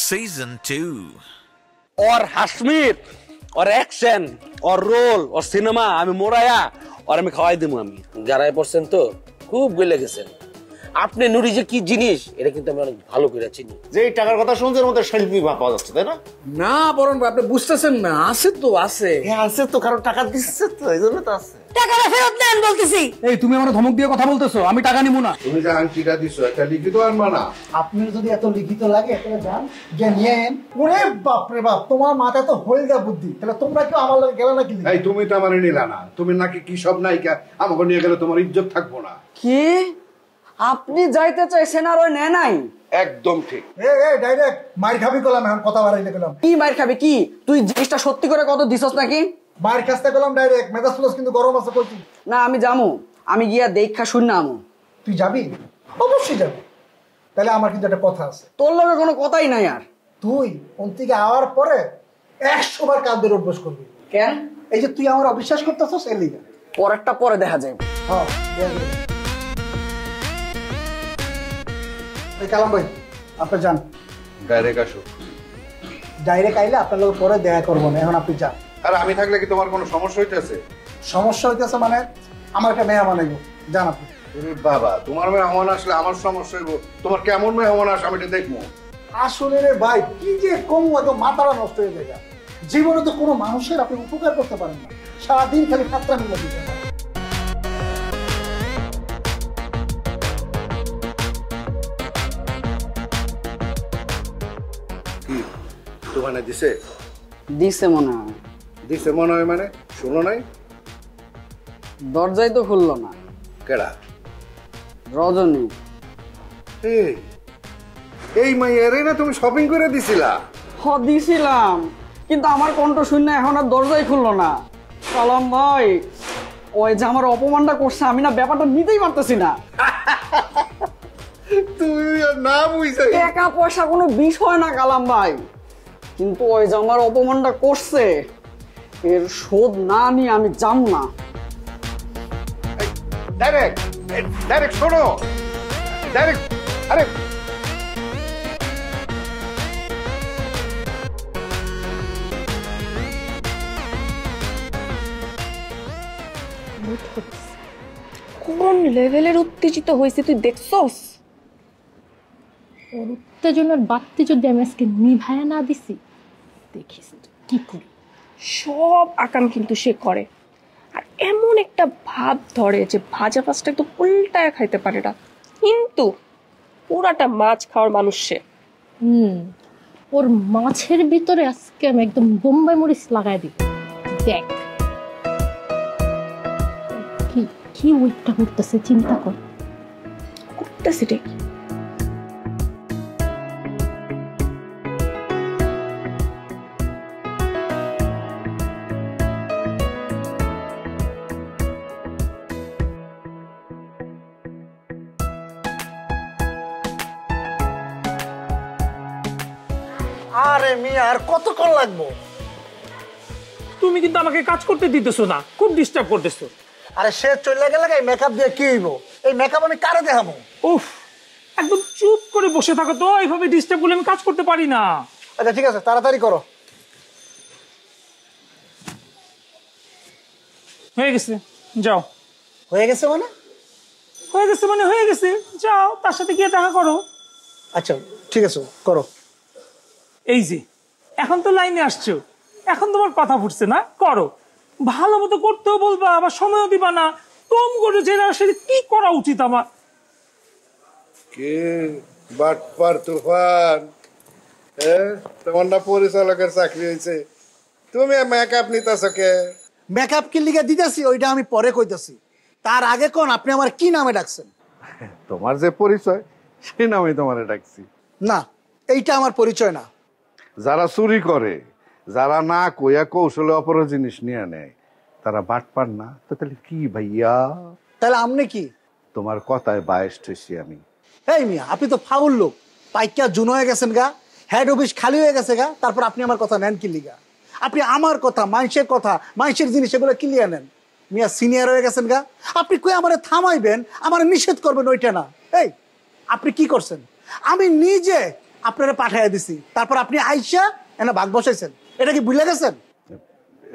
Season 2. और हाशमीर और action और रोल और সিনেমা আমি মোড়ায়া আর আমি খাওয়াই দিমু আমি যারাই পড়ছেন তো খুব গলে গেছেন আপনি নুরি যে কি জিনিস এটা কিন্তু আমি অনেক ভালো করে চিনি যে টাকার কথা শুনছেন মধ্যে শিল্পী পাওয়া যাচ্ছে তাই না না বরং আপনি বুঝতেছেন না আছে তো আছে হ্যাঁ আছে তো কারণ টাকা দিচ্ছে তো এই জন্য তো আছে টাকাটা ফেরত দেন বলতেছি এই তুমি আমার ধমক দিয়ে কথা বলতেছো আমি টাকা নিব না তুমি যে আংটিটা দিছো একটা লিখিত আনবা না আপনার যদি এত লিখিত লাগে তাহলে যান গিয়ে নিয়ে আইন ওরে বাপ রে বাপ তোমার মাথায় তো হলদা বুদ্ধি তাহলে তোমরা কি আমার লগে গেলে নাকি এই তুমি তো আমারে নিলা না তুমি নাকি কি সব নায়িকা আমাকে নিয়ে গেলে তোমার ইজ্জত থাকবো না কি আপনি যাইতে চাইছেন আর ওই নেয় নাই একদম ঠিক এ ডাইরেক্ট মার খাবি কলাম এখন কথা বাড়াইলে গেলাম কি মার খাবি কি তুই জিনিসটা সত্যি করে কত দিছস নাকি মার কাছতে গেলাম ডাইরেক্ট মেজাজ প্লাস কিন্তু গরম আছে কইছি না আমি যামু আমি গিয়া দেখা শুন না আমু তুই যাবি অবশ্যই যাবি তাহলে আমার কিন্তু একটা কথা আছে তোর লগে কোনো কথাই নাই আর তুই ওন থেকে আওয়ার পরে 100 বার কাঁধের অভ্যাস করবি কেন এই যে তুই আমার অবিশ্বাস করতেছস এর লিগা পরেরটা পরে দেখা যাবে হ্যাঁ এই কালাম ভাই আপনি যান ডাইরেক্ট আসো ডাইরেক্ট আইলে আপনার লোক পরে দেখা করবো না এখন আপনি যান আর আমি থাকলে কি তোমার কোনো সমস্যা হইতেছে সমস্যা হইতেছে মানে আমার একটা মেহমান আইব যান আপনি বাবা তোমার মেহমান আসলে আমার সমস্যা হইব তোমার কেমন মেহমান আসে আমি এটা দেখবো আসলে রে ভাই কি যে কম একদম মাথাটা নষ্ট হয়ে যায় জীবনে তো কোনো মানুষের আপনি উপকার করতে পারেন না সারাদিন খালি খাতরা মিলে দিতে পারেন কি দোকানে দিছে দিছে মনে হয় দিছে মনে হয় মানে শুনো নাই দরজাই তো খুললো না কেডা রজনী এই মাইয়ারে না তুমি শপিং করে দিছিলা দিছিলাম কিন্তু আমার কণ্ঠ শূন্য এখন আর দরজাই খুললো না সালাম ভাই ওই যে আমার অপমানটা করছে আমি না ব্যাপারটা নিতেই পারতেছি না তুমি না বুঝছো টাকা পয়সা কোনো বিষয় না কালাম ভাই কিন্তু ওই যে আমার অপমানটা করছে এর শোধ না নিয়ে আমি যাব না ডাইরেক্ট শোনো ডাইরেক্ট আরে কোন লেভেলের উত্তেজিত হয়েছে তুই দেখছস ওর উত্তেজনার বাড়তি যদি আমি আজকে নিভায়া না দিছি দেখিস কি করি সব আকাম কিন্তু সে করে আর এমন একটা ভাব ধরে যে ভাজা মাছটা একদম উল্টায় খাইতে পারে না কিন্তু পুরাটা মাছ খাওয়ার মানুষ সে ওর মাছের ভিতরে আজকে আমি একদম বোম্বাই মরিচ লাগাই দিই দেখ কি কি ওইটা করতেছে চিন্তা কর করতেছে রে আরে মিয়া আর কতক্ষণ লাগবো তুমি কিন্তু আমাকে কাজ করতে দিতেছো না খুব ডিস্টার্ব করতেছো আরে সে চলে গেলে মেকআপ দিয়ে কি হইব এই মেকআপ আমি কারে দেখাবো উফ একদম চুপ করে বসে থাকো তো এইভাবে ডিস্টার্ব করলে আমি কাজ করতে পারি না আচ্ছা ঠিক আছে তাড়াতাড়ি করো হয়ে গেছে যাও হয়ে গেছে মানে হয়ে গেছে যাও তার সাথে গিয়ে দেখা করো আচ্ছা ঠিক আছে করো এই যে এখন তো লাইনে আসছো এখন তোমার কথা ফুটছে না করো ভালো মতো করতেও বলবা আবার সময়ও দিবা না কম করে যে সেটা কি করা উচিত আমার কে বাটপার তুফান তোমার না পরিচালকের চাকরি হয়েছে তুমি মেকআপ নিতেছো কে মেকআপ কি লিখে দিতেছি ওইটা আমি পরে কইতেছি তার আগে কোন আপনি আমার কি নামে ডাকছেন তোমার যে পরিচয় সে নামে তোমারে ডাকছি না এইটা আমার পরিচয় না যারা চুরি করে যারা না কইয়া কৌশলে অপর জিনিস নিয়ে নেয় তারা বাটপার না তো তাহলে কি ভাইয়া তাহলে আপনি কি তোমার কথায় বায়েস্ট হয়েছি আমি এই মিয়া আপনি তো ফাউল লোক পাইকা জুন হয়ে গেছেন গা হেড অফিস খালি হয়ে গেছে গা তারপর আপনি আমার কথা নেন কি লিগা আপনি আমার কথা মানুষের জিনিস এগুলো কিলিয়া নেন মিয়া সিনিয়র হয়ে গেছেন গা আপনি কই আমারে থামাইবেন আমারে নিষেধ করবেন ওইটা না এই আপনি কি করছেন আমি নিজে আপনারা পাঠাইয়া দিছি, তারপর আপনি আইসা এনে ভাগ বসাইছেন। এটা কি ভুলে গেছেন?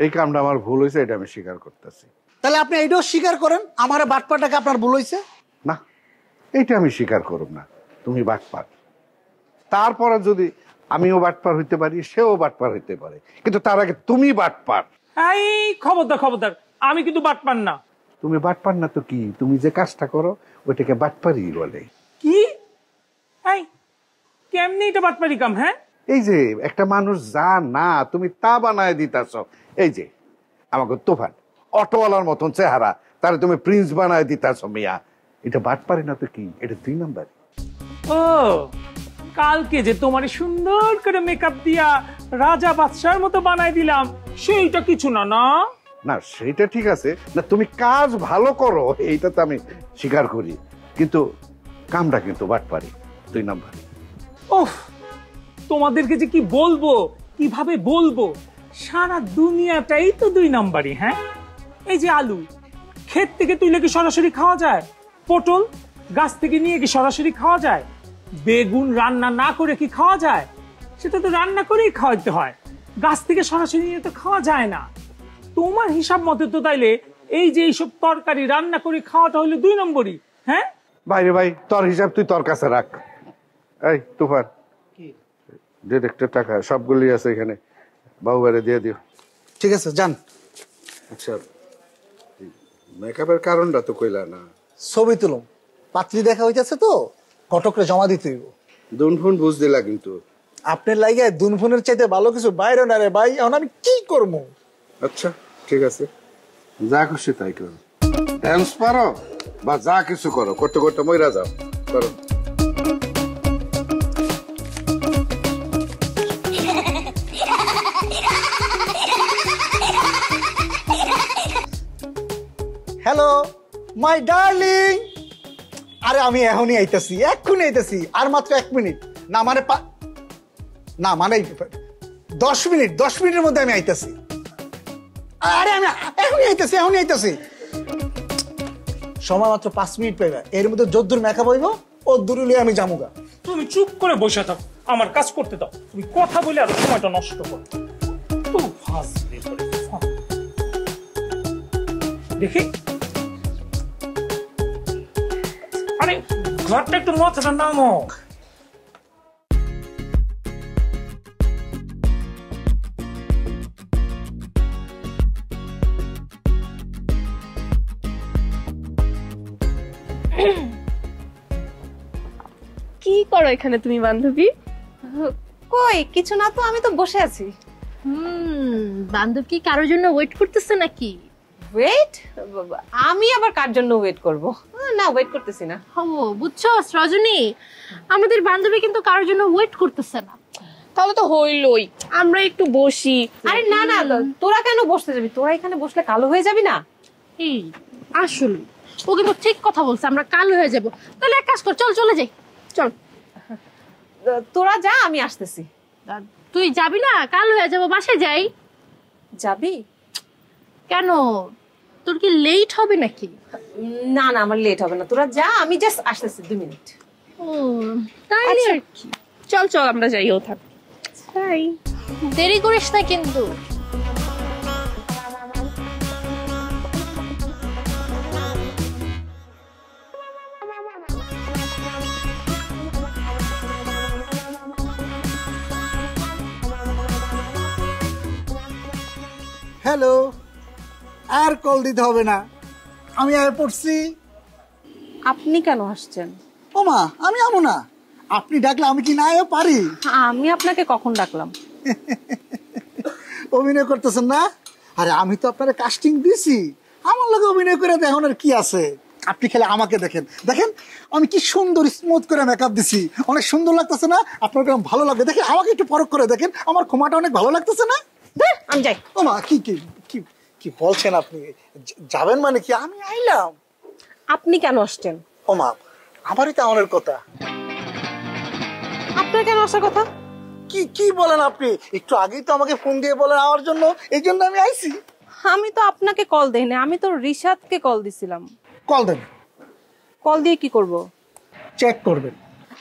এই কামটা আমার ভুল হয়েছে, এটা আমি স্বীকার করতেছি। তাহলে আপনি এইটাও স্বীকার করেন আমার বাটপাটাকে আপনার ভুল হয়েছে। না, এইটা আমি স্বীকার করব না, তুমি বাটপার। তারপরে যদি আমিও বাটপার হইতে পারি, সেও বাটপার হইতে পারে, কিন্তু তার আগে তুমি বাটপার। এই খবরদার খবরদার, আমি কিন্তু বাটপার না। তুমি বাটপার না তো কি? তুমি যে কাজটা করো ওইটাকে বাটপারি বলে। কি? এই কেমনি এটা বাটপারি কাম? হ্যাঁ, এই যে একটা মানুষ যা না তুমি তা বানায় দিতাছ। এই যে আমাকে তুফান অটোওয়ালার মতন চেহারা, তারে তুমি প্রিন্স বানায় দিতাছ মিয়া, এটা বাটপারি না তো কি? এটা 2 নাম্বার। ও কালকে যে তোমার সুন্দর করে মেকআপ দিয়া রাজা বাদশার মতো বানাই দিলাম, সেইটা কিছু না? না না সেটা ঠিক আছে না, তুমি কাজ ভালো করো এইটা তো আমি স্বীকার করি, কিন্তু কামটা কিন্তু বাটপারি 2 নাম্বার। ওহ, তোমাদেরকে যে কি বলবো, কিভাবে বলবো, সারা দুনিয়াটাই তো 2 নাম্বারই। হ্যাঁ, এই যে আলু ক্ষেত থেকে তুলে কি সরাসরি খাওয়া যায়? পটল গাছ থেকে নিয়ে কি সরাসরি খাওয়া যায়? বেগুন রান্না না করে কি খাওয়া যায়? সেটা তো রান্না করেই খাওয়াতে হয়, গাছ থেকে সরাসরি নিয়ে তো খাওয়া যায় না। তোমার হিসাব মতে তো তাইলে এই যে এইসব তরকারি রান্না করে খাওয়াটা হলো 2 নম্বরই। হ্যাঁ বাইরে ভাই, তোর হিসাব তুই তোর কাছে রাখ। এই তুফান, ডিরেক্টর টাকা সবগুলি আছে এখানে, বাবু বাড়ি দিয়ে দিও। ঠিক আছে, যান। আচ্ছা, মেকআপের কারণটা তো কইলা না। ছবি তুলুম, পাত্রী দেখা হইতেছে তো, ঘটকরে জমা দিতে হইব। দুনফুন বুঝ দিলা কিন্তু। আপনার লাগে দুনফুনের চাইতে ভালো কিছু বাইরে না রে ভাই, এখন আমি কি করবো? আচ্ছা ঠিক আছে, যা খুশি তাই করো, ডান্স পারো বা যা কিছু করো, করতে করতে মইরা যাও, করো। হ্যালো মাই ডার্লিং, আরে আমি এখনই আইতেছি, এক্ষুনি আইতেছি, আর মাত্র 1 মিনিট, না মানে না মানে 10 মিনিট, 10 মিনিটের মধ্যে আমি আইতেছি। আরে আমি এখনই আইতেছি। সময় মাত্র 5 মিনিট পাইবা, এর মধ্যে যদ্দুর মেকআপ হইব ও দূরে আমি জামুগা। তুমি চুপ করে বসে থাকো, আমার কাজ করতে দাও। তুমি কথা বলে আর সময়টা নষ্ট করো তো। দেখি, আরে ঘরটা একটু মাথাটা নামো। কি করো এখানে তুমি বান্ধবী? কই কিছু না তো, আমি তো বসে আছি। বান্ধব কি কারোর জন্য ওয়েট করতেছে নাকি? ওয়েট? আমি আবার কার জন্য ওয়েট করব? না, ওয়েট করতেছি না। ও বুঝছো রজনী, আমাদের বান্ধবী কিন্তু কারোর জন্য ওয়েট করতেছে না। তাহলে তো হইলই, আমরা একটু বসি। আরে না না, তোরা কেন বসতে যাবি? তোরা এখানে বসলে কালো হয়ে যাবি না? এই আসলে ও কিন্তু ঠিক কথা বলছে, আমরা কালো হয়ে যাব। তাহলে এক কাজ কর, চল চলে যাই, চল। তোরা যা, আমি আসতেছি। তুই যাবি না? কালো হয়ে যাবো, বাসায় যাই। যাবি কেন, তোর কি লেট হবে নাকি? না না, আমার লেট হবে না, তোরা যা, আমি জাস্ট আসতেছি 2 মিনিট। ও তাইলে আর কি, চল চল আমরা যাই, ও থাক। তাই দেরি করিস না কিন্তু। হ্যালো, আর কল দিতে হবে না, আমি আয় পড়ছি। আপনি কেন আসছেন? ও মা, আমি আমো না, আপনি ডাকলে আমি কি না আয়ও পারি? আমি আপনাকে কখন ডাকলাম? অভিনয় করতেছেন না? আরে আমি তো আপনার কাস্টিং দিছি, আমার লগে অভিনয় করে দেখুন আর কি আছে। আপনি খেলে আমাকে দেখেন, দেখেন আমি কি সুন্দর স্মুথ করে মেকআপ দিছি, অনেক সুন্দর লাগতেছে না? আপনার কেমন ভালো লাগবে দেখেন, আমাকে একটু পরখ করে দেখেন, আমার ক্ষমাটা অনেক ভালো লাগতেছে না? আমি যাই। ও মা, কি কি কি কি বলছেন আপনি? যাবেন মানে কি? আমি আইলাম। আপনি কেন আসছেন? ও মা, আমারই তো আমাদের কথা। আপনার কেন আসার কথা? কি কি বলেন আপনি? একটু আগেই তো আমাকে ফোন দিয়ে বলেন আমার জন্য, এই জন্য আমি আইছি। আমি তো আপনাকে কল দেইনি, আমি তো রিশাদকে কল দিছিলাম। কল দেন। কল দিয়ে কি করব? চেক করবেন।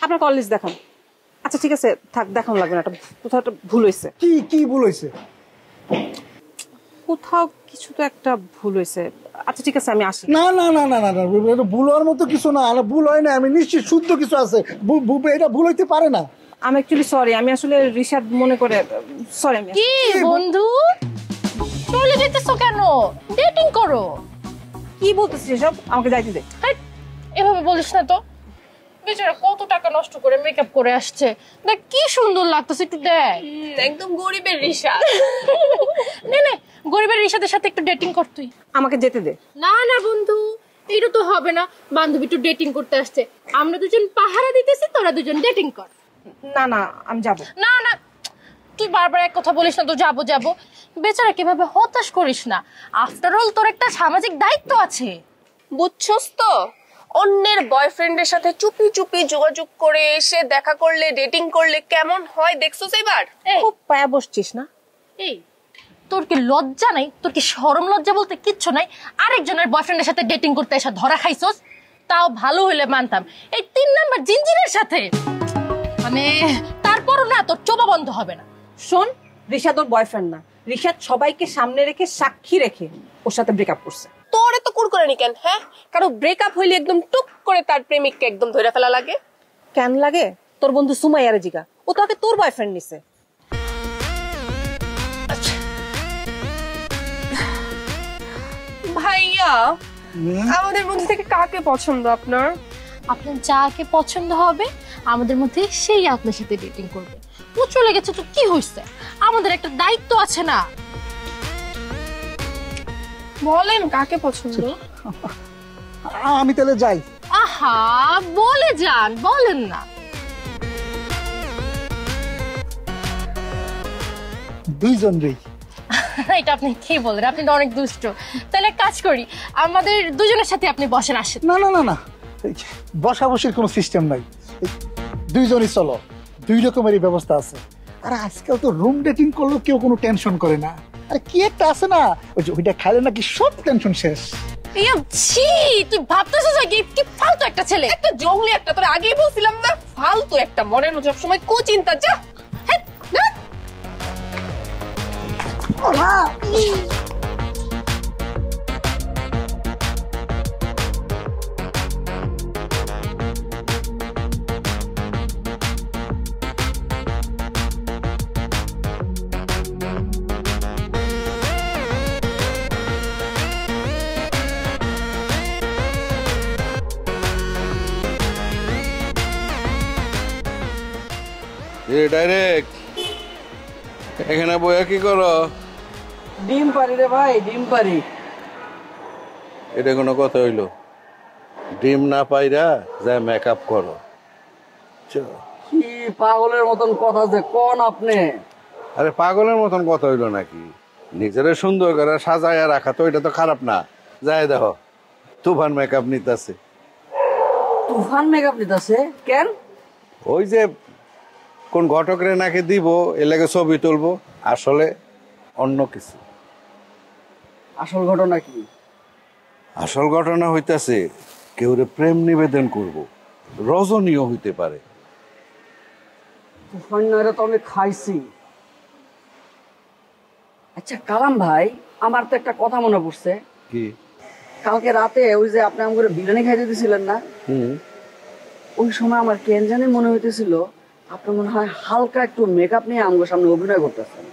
আপনার কল লিস্ট দেখান। আচ্ছা ঠিক আছে থাক, দেখানো লাগবে না, কোথাও একটা ভুল হয়েছে। কি কি ভুল হয়েছে? কোথাও কিছু তো একটা ভুল হয়েছে। আচ্ছা ঠিক আছে আমি আসি। না না না না না না, এটা ভুল হওয়ার মতো কিছু না, ভুল হয় না, আমি নিশ্চিত শুদ্ধ কিছু আছে, এটা ভুল হইতে পারে না। আমি অ্যাকচুয়ালি সরি, আমি আসলে রিশাদ মনে করে সরি। আমি কি বন্ধু চলে যেতেছো কেন? ডেটিং করো। কি বলতেছিস এসব? আমাকে যাইতে দে। এভাবে বলিস না তো, বেচারা কত টাকা নষ্ট করে মেকআপ করে আসছে, দেখ কি সুন্দর লাগতেছে, একটু দেখ। একদম গরিবের রিশাদ। নে গরিবের রিশাদের সাথে একটু ডেটিং কর তুই। আমাকে যেতে দে। না না বন্ধু, এটা তো হবে না, বান্ধবী একটু ডেটিং করতে আসছে, আমরা দুজন পাহারা দিতেছি, তোরা দুজন ডেটিং কর। না না আমি যাব না না, তুই বারবার এক কথা বলিস না তো, যাবো যাবো। বেচারা কিভাবে হতাশ করিস না, আফটার অল তোর একটা সামাজিক দায়িত্ব আছে, বুঝছস তো? অন্যের বয়ফ্রেন্ডের সাথে চুপি চুপি যোগাযোগ করে এসে দেখা করলে, ডেটিং করলে কেমন হয় দেখছস এবার? খুব পায়া বসছিস না? এই তোর কি লজ্জা নাই? তোর কি শরম লজ্জা বলতে কিচ্ছু নাই? আরেকজনের বয়ফ্রেন্ডের সাথে ডেটিং করতে এসে ধরা খাইছস, তাও ভালো হইলে মানতাম, এই 3 নাম্বার জিনজিনের সাথে মানে তারপরও না তোর চোবা বন্ধ হবে না। শোন, রিশাদ ওর বয়ফ্রেন্ড না, রিশাদ সবাইকে সামনে রেখে সাক্ষী রেখে ওর সাথে ব্রেকআপ করছে। তোর এত কুড় করে নি কেন? হ্যাঁ, কারো ব্রেকআপ হইলে একদম টুক করে তার প্রেমিককে একদম ধরে ফেলা লাগে। কেন লাগে? তোর বন্ধু সুমাইয়ারে জিগা, ও তো আগে তোর বয়ফ্রেন্ড নিছে। ভাইয়া, আমাদের মধ্যে থেকে কাকে পছন্দ আপনার? আপনার যাকে পছন্দ হবে আমাদের মধ্যে সেই আপনার সাথে ডেটিং করবে। ও চলে গেছে তো কি হয়েছে, আমাদের একটা দায়িত্ব আছে না? বলেন কাকে পছন্দ? আমি তাহলে যাই। আহা বলে যান, বলেন না। দুইজন রেই। এটা আপনি কি বলেন, আপনি তো অনেক দুষ্ট। তাহলে কাজ করি, আমাদের দুজনের সাথে আপনি বসেন, আসেন। না না না না, বসাবসির কোনো সিস্টেম নাই, দুইজনই চলো, 2 রকমেরই ব্যবস্থা আছে। আর আজকাল তো রুম ডেটিং করলেও কেউ কোনো টেনশন করে না। আরে কি একটা আছে না, ওই যে ওইটা খাইলে নাকি সব টেনশন শেষ। ইয়া ছি, তুই ভাবতেছিস কি ফালতু একটা ছেলে, একটা জঙ্গলি একটা, তোর আগেই বলছিলাম না, ফালতু একটা, মনের মধ্যে সবসময় কুচিন্তা। যা ডাইরেক্ট এখানে বইয়া কি করো? ডিম পারি রে ভাই, ডিম পারি। এটা কোনো কথা হইলো? ডিম না পাইরা যা মেকআপ করো। কি পাগলের মতন কথা যে কোন আপনি? আরে পাগলের মতন কথা হইলো নাকি? নিজেরা সুন্দর করে সাজায়া রাখা তো এটা তো খারাপ না। যাই দেখো তুফান মেকআপ নিতেছে। তুফান মেকআপ নিতেছে কেন? ওই যে কোন ঘটকরে নাকি দিব এর লাগে ছবি তুলবো, আসলে অন্য কিছু। আসল ঘটনা কি? আসল ঘটনা হইতাছে কেউরে প্রেম নিবেদন করব, রজনীয় হইতে পারে। তুফান নয়রা তো আমি খাইছি। আচ্ছা কালাম ভাই, আমার তো একটা কথা মনে পড়ছে। কি? কালকে রাতে ওই যে আপনি আমাকে বিরিয়ানি খাইতে দিয়েছিলেন না, ওই সময় আমার কেন জানি মনে হইতেছিল আপনি মনে হয় হালকা একটু মেকআপ নিয়ে আমার সামনে অভিনয় করতেছেন।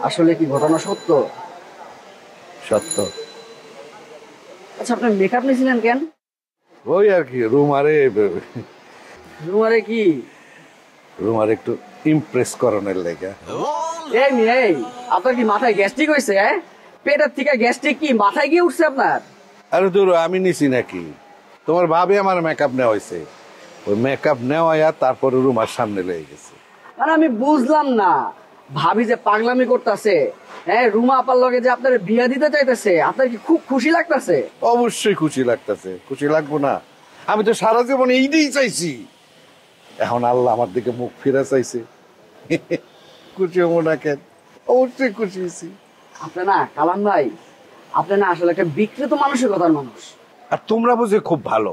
আসলে কি ঘটনা সত্য? সত্য। আচ্ছা আপনি মেকআপ নিয়েছিলেন কেন? ওই আর কি রুমারে কি রুমারে একটু ইমপ্রেস করানোর লেগে। এই মেয়ে, আপনার কি মাথায় গ্যাস্ট্রিক হয়েছে? পেটের থেকে গ্যাস্ট্রিক কি মাথায় গিয়ে উঠছে আপনার? আরে দূর, আমি নিছি নাকি? তোমার ভাবে আমার মেকআপ নেওয়া হয়েছে, ওই মেকআপ নেওয়া তারপরে রুমার সামনে লেগে গেছে। মানে আমি বুঝলাম না, ভাবি যে পাগলামি করতেছে, হ্যাঁ রুমা আপার লগে যে আপনার বিয়া দিতে চাইতেছে, আপনার কি খুব খুশি লাগতেছে? অবশ্যই খুশি লাগতেছে, খুশি লাগবো না? আমি তো সারা জীবন এইটাই চাইছি, এখন আল্লাহ আমার দিকে মুখ ফিরে চাইছে, খুশি হবো না কেন? অবশ্যই খুশি হয়েছি। আপনি না কালাম ভাই, আপনি না আসলে একটা বিকৃত মানসিকতার মানুষ। আর তোমরা বুঝে খুব ভালো,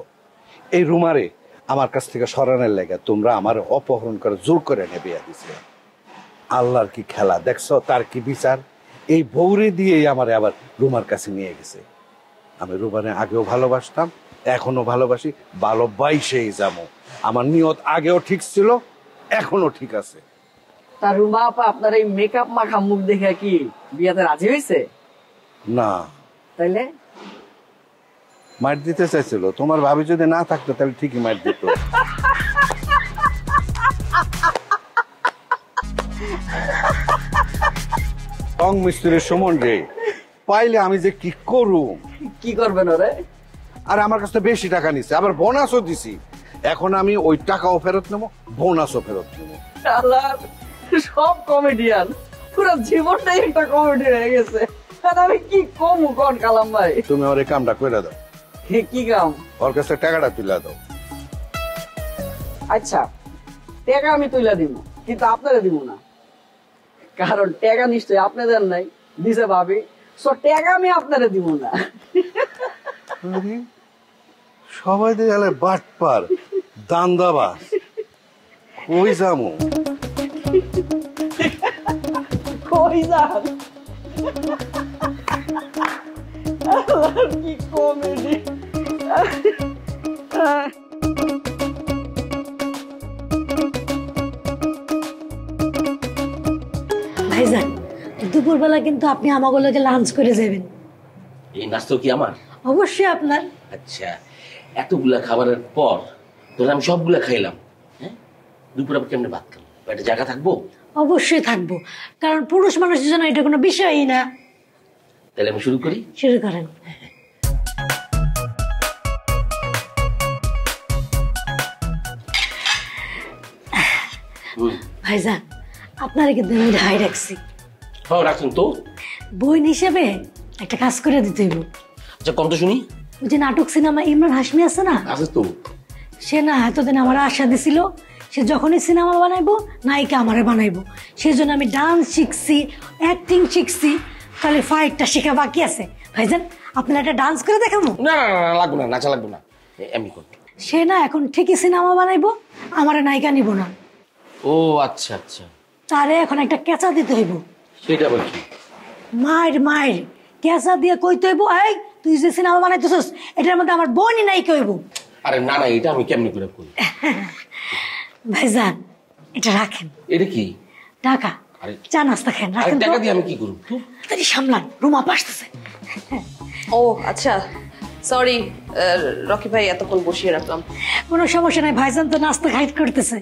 এই রুমারে আমার কাছ থেকে সরানোর লেগে তোমরা আমার অপহরণ করে জোর করে এনে বিয়া দিছে। আল্লাহর কি খেলা দেখছো, তার কি বিচার। এই বউরে দিয়েই আমার আবার রুমার কাছে নিয়ে গেছে। আমি রুমারে আগেও ভালোবাসতাম, এখনো ভালোবাসি, ভালোবাসেই যাবো। আমার নিয়ত আগেও ঠিক ছিল, এখনো ঠিক আছে। তার রুমা আপা আপনার এই মেকআপ মাখা মুখ দেখে কি বিয়াতে রাজি হয়েছে? না, তাইলে মার দিতে চাইছিল। তোমার ভাবি যদি না থাকতো তাহলে ঠিকই মার দিত। টং মিস্ত্রির সুমন রে পাইলে আমি যে কি করুম। কি করবেন ওরে? আর আমার কাছে বেশি টাকা নিচ্ছে, আবার বোনাসও দিছি। এখন আমি ওই টাকাও ফেরত নেবো, বোনাসও ফেরত নেবো। সব কমেডিয়ান, পুরো জীবনটাই একটা কমেডি হয়ে গেছে। আমি কি কমু কোন কালাম ভাই? তুমি ওর এই কামটা করে দাও। কি কাম? ওর কাছে টাকাটা তুলে দাও। আচ্ছা, টাকা আমি তুলে দিব, কিন্তু আপনারা দিব না, কারণ টাকা নিশ্চয়ই আপনাদের নাই, দিছে ভাবি। সো টাকা আমি আপনারা দিব না। সবাই দিয়ে বাটপার দান্দাবাজ, কই যামু? কই যান? কি কমেডি! ভাইজান, দুপুরবেলা কিন্তু আপনি আমাগুলোকে লাঞ্চ করে যাবেন। এই নাস্তা কি আমার? অবশ্যই আপনার। আচ্ছা, এতগুলা খাবারের পর ধর আমি সবগুলা খাইলাম, হ্যাঁ, দুপুরে আবার কেমনে ভাত খাবো? পেটে জায়গা থাকবো? অবশ্যই থাকবো, কারণ পুরুষ মানুষের জন্য এটা কোনো বিষয়ই না। তাহলে আমি শুরু করি? শুরু করেন। ভাইজান, আপনারা কিন্তু আমি ঢাই রাখছি। হ্যাঁ, রাখুন তো। বোন হিসেবে একটা কাজ করে দিতে হইব। আচ্ছা, কম তো শুনি। ওই যে নাটক সিনেমা ইমরান হাশমি আছে না, আছে তো। সে না এতদিন আমার আশা দিছিল সে যখনই সিনেমা বানাইবো নায়িকা আমারে বানাইবো। সেই জন্য আমি ডান্স শিখছি, অ্যাক্টিং শিখছি, তাহলে ফাইটটা শেখা বাকি আছে। ভাইজান, আপনারা একটা ডান্স করে দেখাবো? না না না, লাগবে না, নাচা লাগবে না, আমি করব। সে না এখন ঠিকই সিনেমা বানাইবো, আমারে নায়িকা নিব না। ও আচ্ছা আচ্ছা। তারে এখন একটা কেঁচা দিতে হইব। সেটা আবার কি? মায়ের মায়ের কেঁচা দিয়ে কইতে হইব, এই তুই যে সিনেমা বানাইতেছস এটার মধ্যে আমার বোনই নায়িকা হইব। আরে না না, এটা আমি কেমনি করে করি? ভাইজান, এটা রাখেন। এটা কি? টাকা। চা নাস্তা খান, রাখেন। টাকা দিয়ে আমি কি করব? তাড়াতাড়ি সামলান, রুমা আসতেছে। ও আচ্ছা, সরি রকি ভাই, এতক্ষণ বসিয়ে রাখলাম। কোনো সমস্যা নাই, ভাইজান তো নাস্তা খাইট করতেছে।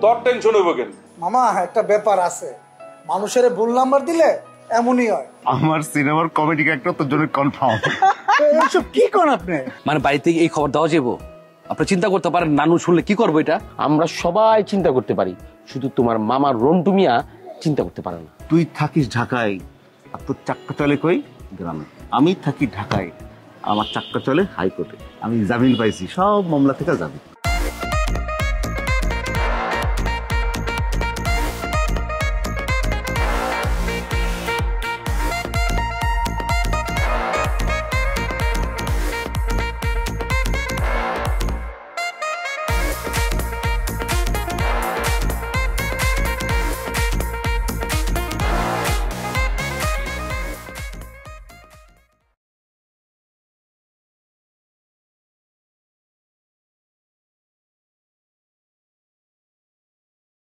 তোর টেনশন হইব কেন? মামা, একটা ব্যাপার আছে, মানুষের ভুল নাম্বার দিলে এমনই হয়। আমার সিনেমার কমেডি ক্যারেক্টার তোর জন্য কনফার্ম। এইসব কি করেন আপনি? মানে বাড়িতে এই খবর দেওয়া যাবো? আপনি চিন্তা করতে পারেন নানু শুনলে কি করবো এটা? আমরা সবাই চিন্তা করতে পারি, শুধু তোমার মামা রন্টু মিয়া চিন্তা করতে পারে না। তুই থাকিস ঢাকায়, আর তোর চাক্কা চলে কই? গ্রামে। আমি থাকি ঢাকায়, আমার চাক্কা চলে হাইকোর্টে। আমি জামিন পাইছি, সব মামলা থেকে যাবি।